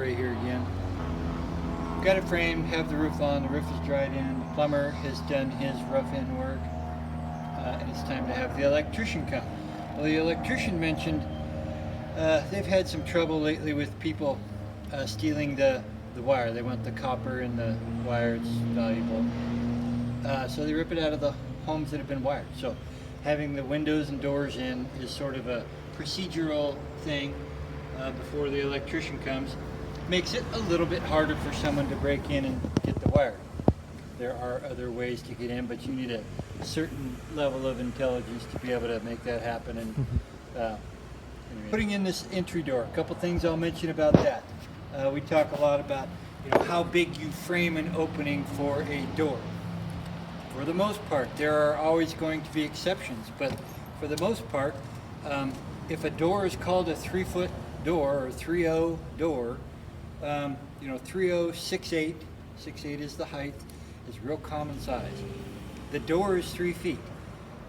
right here again. Got it framed, have the roof on, the roof is dried in, the plumber has done his rough in work, and it's time to have the electrician come. Well, the electrician mentioned they've had some trouble lately with people stealing the wire. They want the copper in the wire, it's valuable. So they rip it out of the homes that have been wired. So having the windows and doors in is sort of a procedural thing before the electrician comes. Makes it a little bit harder for someone to break in and get the wire. There are other ways to get in, but you need a certain level of intelligence to be able to make that happen. And anyway. Putting in this entry door, a couple things I'll mention about that. We talk a lot about how big you frame an opening for a door. For the most part, there are always going to be exceptions, but for the most part, if a door is called a 3-foot door or 3-0 door, 3-0, 6'8", 6'8" is the height, is real common size. The door is 3 feet,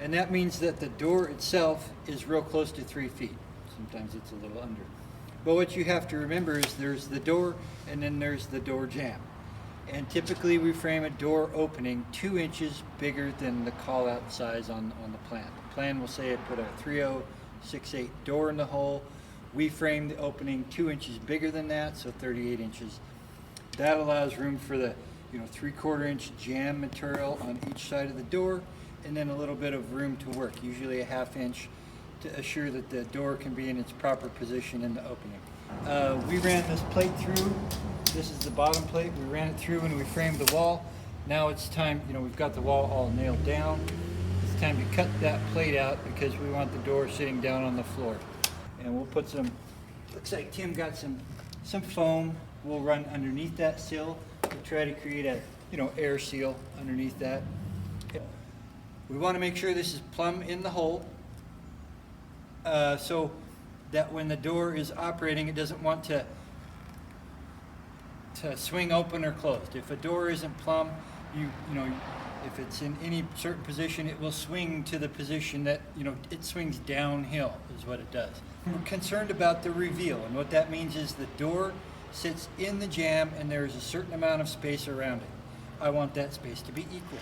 and that means that the door itself is real close to 3 feet. Sometimes it's a little under. But what you have to remember is there's the door and then there's the door jamb. And typically we frame a door opening 2 inches bigger than the call out size on the plan. The plan will say it put a 3-0, 6'8" door in the hole. We frame the opening 2 inches bigger than that, so 38 inches. That allows room for the 3/4 inch jamb material on each side of the door, and then a little bit of room to work, usually a 1/2 inch, to assure that the door can be in its proper position in the opening. We ran this plate through. This is the bottom plate. We ran it through and we framed the wall. Now it's time, we've got the wall all nailed down. It's time to cut that plate out because we want the door sitting down on the floor. And we'll put some, looks like Tim got some foam. We'll run underneath that sill to try to create a, air seal underneath that. We want to make sure this is plumb in the hole, so that when the door is operating, it doesn't want to swing open or closed. If a door isn't plumb, if it's in any certain position, it will swing to the position that, it swings downhill is what it does. We're concerned about the reveal, and what that means is the door sits in the jamb and there is a certain amount of space around it. I want that space to be equal.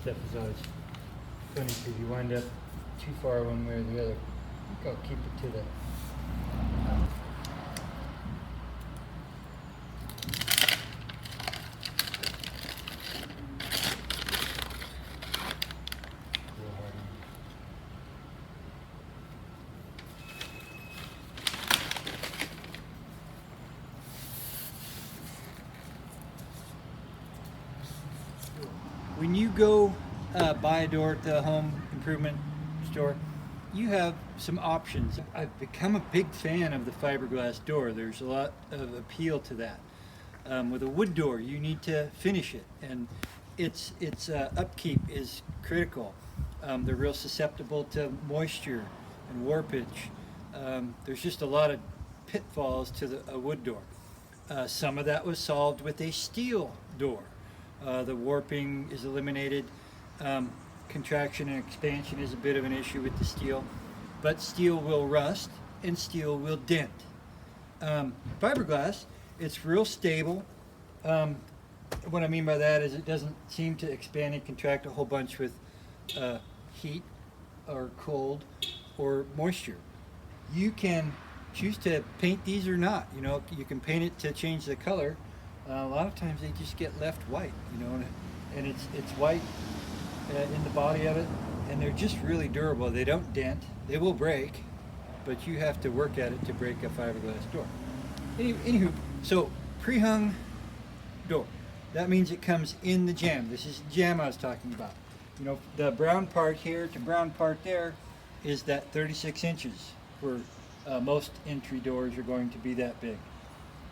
Stuff is always funny because you wind up too far one way or the other. I think I'll keep it to the when you go buy a door at the home improvement store, you have some options. I've become a big fan of the fiberglass door. There's a lot of appeal to that. With a wood door, you need to finish it, and its upkeep is critical. They're real susceptible to moisture and warpage. There's just a lot of pitfalls to a wood door. Some of that was solved with a steel door. The warping is eliminated. Contraction and expansion is a bit of an issue with the steel, but steel will rust and steel will dent. Fiberglass, it's real stable. What I mean by that is it doesn't seem to expand and contract a whole bunch with heat or cold or moisture. You can choose to paint these or not. You can paint it to change the color. A lot of times they just get left white, and it's white in the body of it, and they're just really durable. They don't dent. They will break, but you have to work at it to break a fiberglass door. Anywho, so pre-hung door. That means it comes in the jamb. This is the jamb I was talking about. The brown part here to brown part there is that 36 inches, where most entry doors are going to be that big.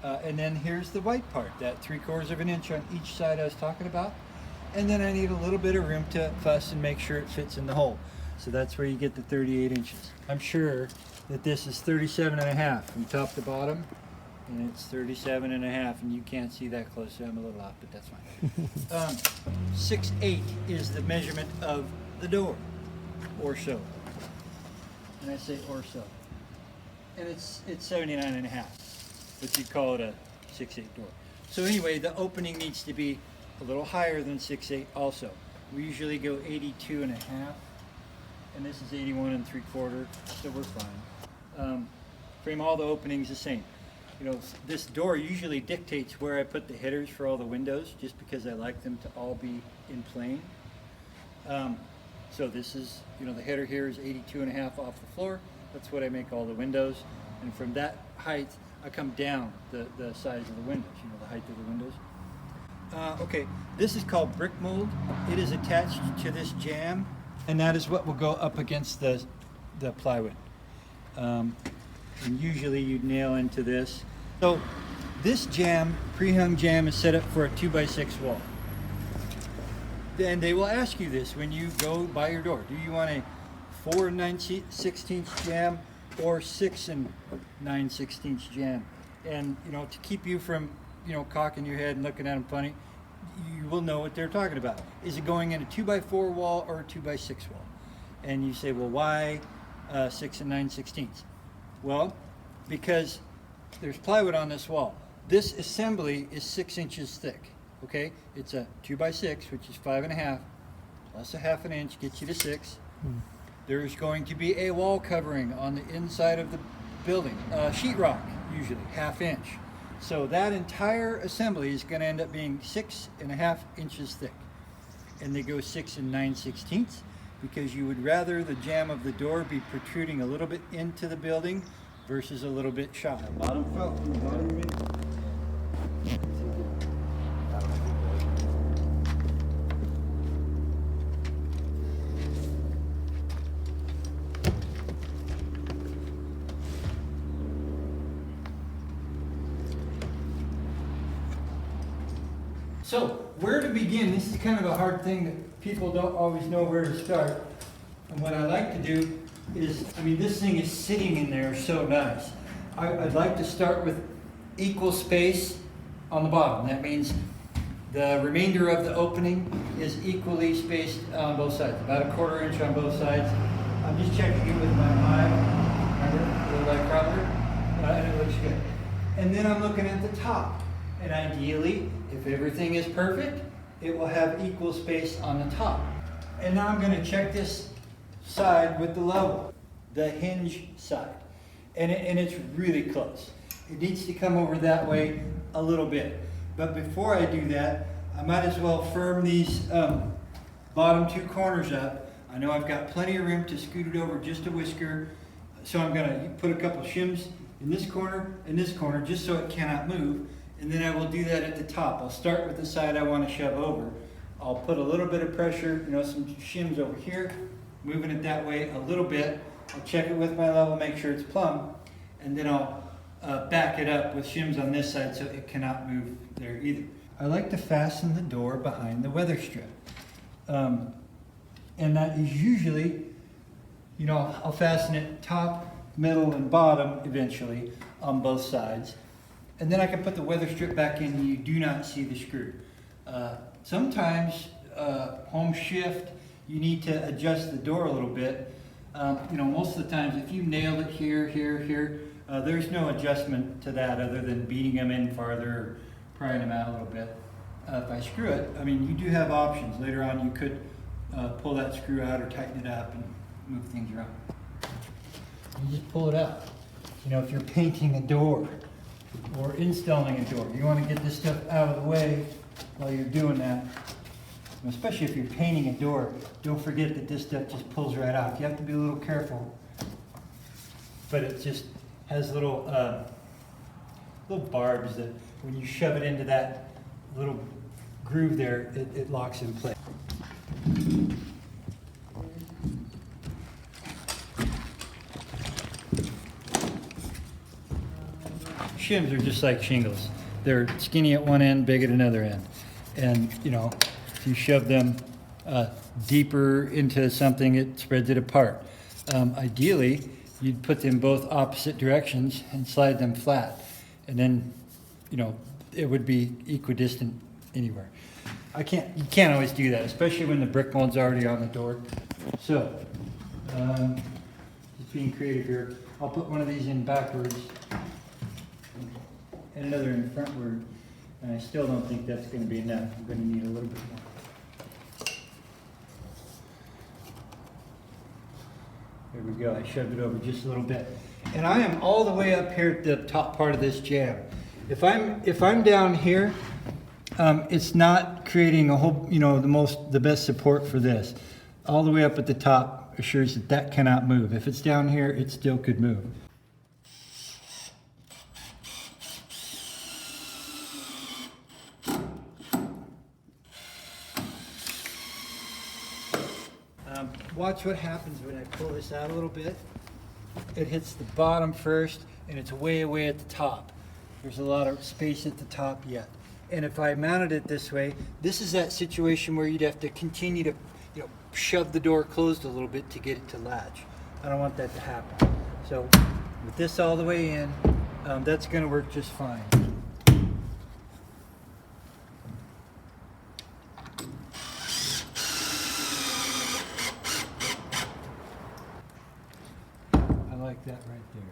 And then here's the white part, that 3/4 of an inch on each side I was talking about. And then I need a little bit of room to fuss and make sure it fits in the hole. So that's where you get the 38 inches. I'm sure that this is 37.5 from top to bottom, and it's 37.5, and you can't see that close, so I'm a little off, but that's fine. 6'8" is the measurement of the door, or so. And I say or so. And it's 79.5, but you call it a 6'8" door. So anyway, the opening needs to be a little higher than 6'8" also. We usually go 82.5, and this is 81 3/4, so we're fine. Frame all the openings the same. You know, this door usually dictates where I put the headers for all the windows, just because I like them to all be in plane. So this is, you know, the header here is 82.5 off the floor. That's what I make all the windows. And from that height, I come down the size of the windows, you know, the height of the windows. Okay, this is called brick mold. It is attached to this jamb, and that is what will go up against the plywood. And usually you'd nail into this. So this jamb, pre-hung jamb, is set up for a 2x6 wall. Then they will ask you this when you go buy your door. Do you want a 4 9/16 jamb or 6 9/16 jamb? And you know, to keep you from, you know, cocking your head and looking at them funny, you will know what they're talking about. Is it going in a 2x4 wall or a 2x6 wall? And you say, well, why 6 9/16? Well, because there's plywood on this wall. This assembly is 6 inches thick. Okay, it's a 2x6, which is 5.5, plus a 1/2 inch gets you to 6. There's going to be a wall covering on the inside of the building, sheetrock usually, 1/2 inch. So that entire assembly is going to end up being 6.5 inches thick. And they go 6 9/16 because you would rather the jamb of the door be protruding a little bit into the building versus a little bit shy. Bottom felt from the bottom of it. So, where to begin? This is kind of a hard thing that people don't always know where to start. And what I like to do is, I mean, this thing is sitting in there so nice. I'd like to start with equal space on the bottom. That means the remainder of the opening is equally spaced on both sides, about a 1/4 inch on both sides. I'm just checking it with my eye, remember, the micrometer, and it looks good. And then I'm looking at the top. And ideally, if everything is perfect, it will have equal space on the top. And now I'm going to check this side with the level, the hinge side. And it's really close. It needs to come over that way a little bit. But before I do that, I might as well firm these bottom 2 corners up. I know I've got plenty of room to scoot it over just a whisker. So I'm going to put a couple shims in this corner and this corner just so it cannot move. And then I will do that at the top. I'll start with the side I want to shove over. I'll put a little bit of pressure, you know, some shims over here, moving it that way a little bit. I'll check it with my level, make sure it's plumb, and then I'll back it up with shims on this side so it cannot move there either. I like to fasten the door behind the weather strip. And that is usually, you know, I'll fasten it top, middle, and bottom eventually on both sides. And then I can put the weather strip back in and you do not see the screw. Sometimes, home shift, you need to adjust the door a little bit. You know, most of the times if you nailed it here, here, there's no adjustment to that other than beating them in farther or prying them out a little bit. If I screw it, I mean, you do have options. Later on you could pull that screw out or tighten it up and move things around. You just pull it out. You know, if you're painting a door, or installing a door. You want to get this stuff out of the way while you're doing that. Especially if you're painting a door, don't forget that this stuff just pulls right off. You have to be a little careful. But it just has little barbs that when you shove it into that little groove there, it locks in place. shims are just like shingles. They're skinny at one end, big at another end. And, you know, if you shove them deeper into something, it spreads it apart. Ideally, you'd put them both opposite directions and slide them flat. And then, you know, it would be equidistant anywhere. You can't always do that, especially when the brick mold's already on the door. So, just being creative here, I'll put one of these in backwards and another in frontward, and I still don't think that's going to be enough. I'm going to need a little bit more. There we go, I shoved it over just a little bit. And I am all the way up here at the top part of this jamb. If I'm down here, it's not creating a whole, you know, the best support for this. All the way up at the top assures that that cannot move. If it's down here, it still could move. Watch what happens when I pull this out a little bit. It hits the bottom first, and it's way at the top. There's a lot of space at the top yet. And if I mounted it this way, this is that situation where you'd have to continue to, you know, shove the door closed a little bit to get it to latch. I don't want that to happen. So with this all the way in, that's going to work just fine. I like that right there.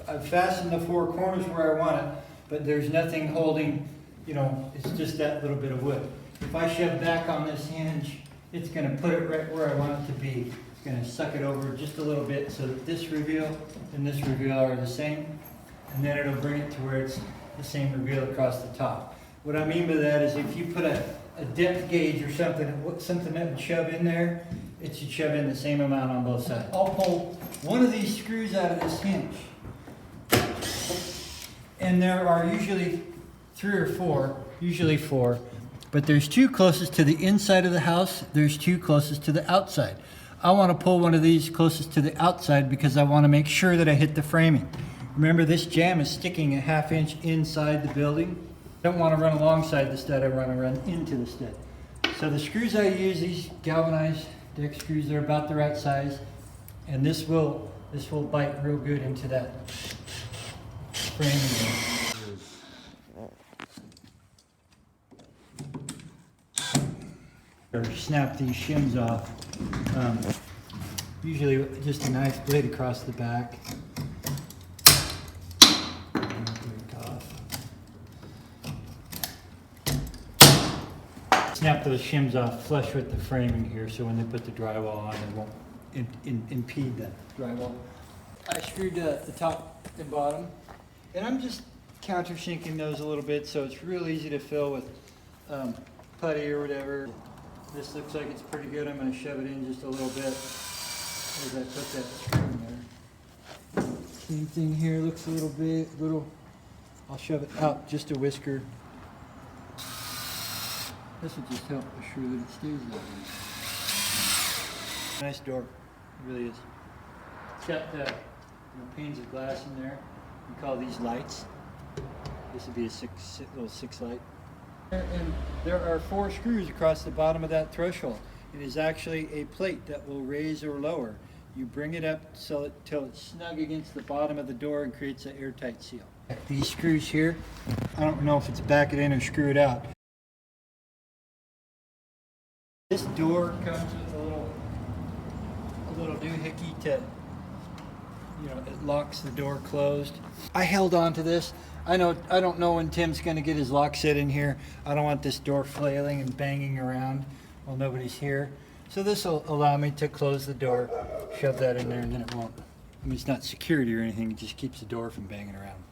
I've fastened the four corners where I want it, but there's nothing holding, you know, it's just that little bit of wood. If I shove back on this hinge, it's going to put it right where I want it to be. It's going to suck it over just a little bit so that this reveal and this reveal are the same, and then it'll bring it to where it's the same reveal across the top. What I mean by that is if you put a depth gauge or something that would shove in there, it should shove in the same amount on both sides. I'll pull one of these screws out of this hinge. And there are usually 3 or 4, usually 4, but there's 2 closest to the inside of the house, there's 2 closest to the outside. I want to pull one of these closest to the outside because I want to make sure that I hit the framing. Remember, this jamb is sticking a 1/2 inch inside the building. I don't want to run alongside the stud, I want to run into the stud. So the screws I use, these galvanized deck screws, they're about the right size, and this will bite real good into that framing. Or snap these shims off. Usually just a nice blade across the back. Snap those shims off flush with the framing here, so when they put the drywall on, it won't impede the drywall. I screwed the top and bottom, and I'm just countersinking those a little bit so it's real easy to fill with putty or whatever. This looks like it's pretty good. I'm going to shove it in just a little bit as I put that screw in there. Same thing here, looks a little, I'll shove it out just a whisker. This will just help assure that it stays that way. Nice door, it really is. It's got panes of glass in there. We call these lights. This would be a little 6 light. And there are 4 screws across the bottom of that threshold. It is actually a plate that will raise or lower. You bring it up till it's snug against the bottom of the door and creates an airtight seal. These screws here, I don't know if it's back it in or screw it out. This door comes with a little doohickey to, you know, it locks the door closed. I held on to this. I don't know when Tim's going to get his lock set in here. I don't want this door flailing and banging around while nobody's here. So this will allow me to close the door, shove that in there, and then it won't. I mean, it's not security or anything. It just keeps the door from banging around.